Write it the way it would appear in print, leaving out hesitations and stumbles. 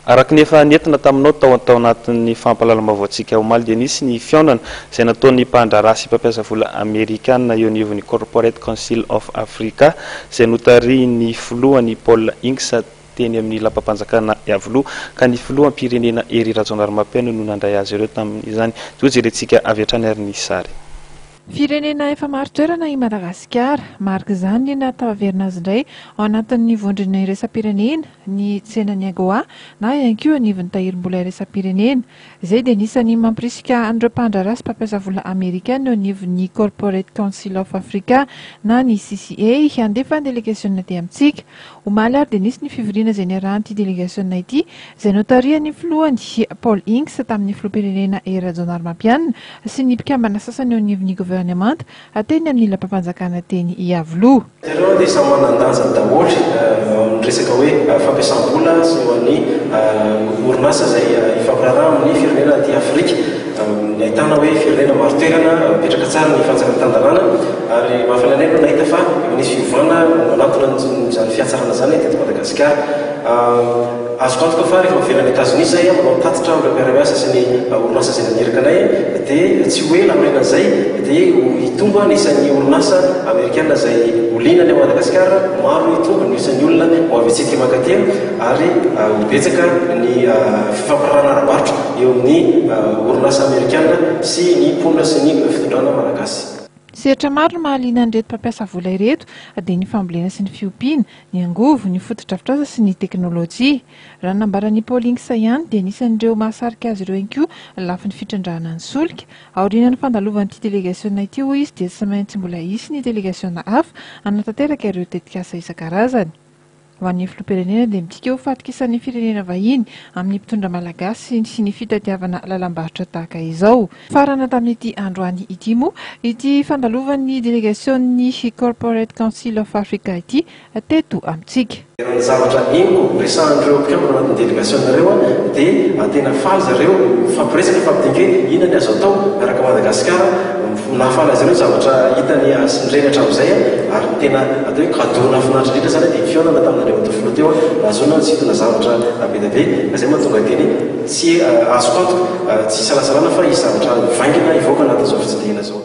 Araka ny efa nentina taminao tao anatin'ny fampalalam-baovao-tsika omaly dia nisy ny fihaonana izay nataon'ny mpandraharaha sy mpampiasa vola Amerikanina eo anivon'ny Corporate Council of Africa izay notarihin'ny filohany Paul Inks teny amin'ny lampam-panjakana Iavoloha ka ny filoham-pirenena Hery Rajaonarimampianina no nandray azy ireo tamin'izany. Toa jerentsika avy hatrany ary ny sary. Firenena efa maro toerana i Madagasikara, marika izany ny nataverina azy indray ao anatin'ny vondrona iraisam-pirenena ny tsenan'ny AGOA na ihany koa anivon'ny tahirim-bola iraisam-pirenena. Izay dia anisan'ny mampirisika an'ireo mpandraharaha sy mpampiasa vola Amerikana eo anivon'ny Corporate Council of Africa na ny CCA handefa ny delegasiona aty amintsika. Omaly ary dia nisy ny fivoriana izay niarahan'ity delegasiona ity izay notarihan'ny filohany Paul Inks tamin'ny filoham-pirenena Hery Rajaonarimampianina sy ny mpikambana sasany eo anivon'ny gouvernemanta ateny amin'ny lampam-panjakana teny Iavoloha. Ireo dia samy manan-danja daholo amin'ny resaka hoe fampiasam-bola sy eo an'ny orinasa izay ifampiraraha amin'ny firenena aty Afrika. Ahitana hoe firenena maro toerana mipetraka tsara ny fanjakan-tandarana ary mahafalanay no nahita fa nisy fiovana manatona izany fiatsarana izany teto Madagasikara. Azoko antoka fa rehefa mivelany États-Unis zay manao tatitra amin'ireo mpiara-miasa sy ny orinasa izay nanerika anay dia tsy hoe lamena izay dia hitomba ny isan'ny orinasa Amerikanina izay oliana ny Madagasikara, maro hitomba ny isan'ny olona ho avy antsika mankaty ary betsaka ny fifampirarana ara-barotra eo amin'ny orinasa Amerikanina sy ny mponina sy ny fitondrana malagasy. Sehatra maro no mahaliana an'ireto mpampiasa vola ireto dia ny fambolena sy ny fiompiana, ny angovo, ny fotodrafitrasa sy ny teknôlôjia. Raha nambaran'ny Paul Inks ihany dia anisan'ireo mahasarika azy ireo ihany koa lafin'ny fitrandrahana ny solika. Aorian'ny fandalovan'ity delegasiona ity hoy izy dia tsy maintsy mbola hisy ny delegasiona hafa hanatanteraka ireo tetikasa isan-karazany. Ho an'ny filoham-pirenena dia midika ho fatokisan'ny firenena vahiny amin'ny mpitondra malagasy sy ny fitadiavana lalam-barotra tahaka izao. Farana tamin'ity androany ity moa ity fandalovan'ny delegasionni Corporate Council of Africa ity teto amintsika. Ny zavatra eniko resahan'ireo mpikambana anatin'ny delegasiona ireo dia tena faly zareo fampiresaka fampidinge inona ny azo atao araka Madagasikara nahafaly azy ireo zavatra hitany asindreny hatramin'izay ary tena atao hoe cadeau nahafinaritra indrindra zany dia fihaonana tamin'ireo antofoana teo nahazoana ny sitona zavatra be dia be izay mahatonga teny tsy azoko antoka tsy salasalana fa izy zavatra vaingana ivoaka anatin'izao fitsidihana izao.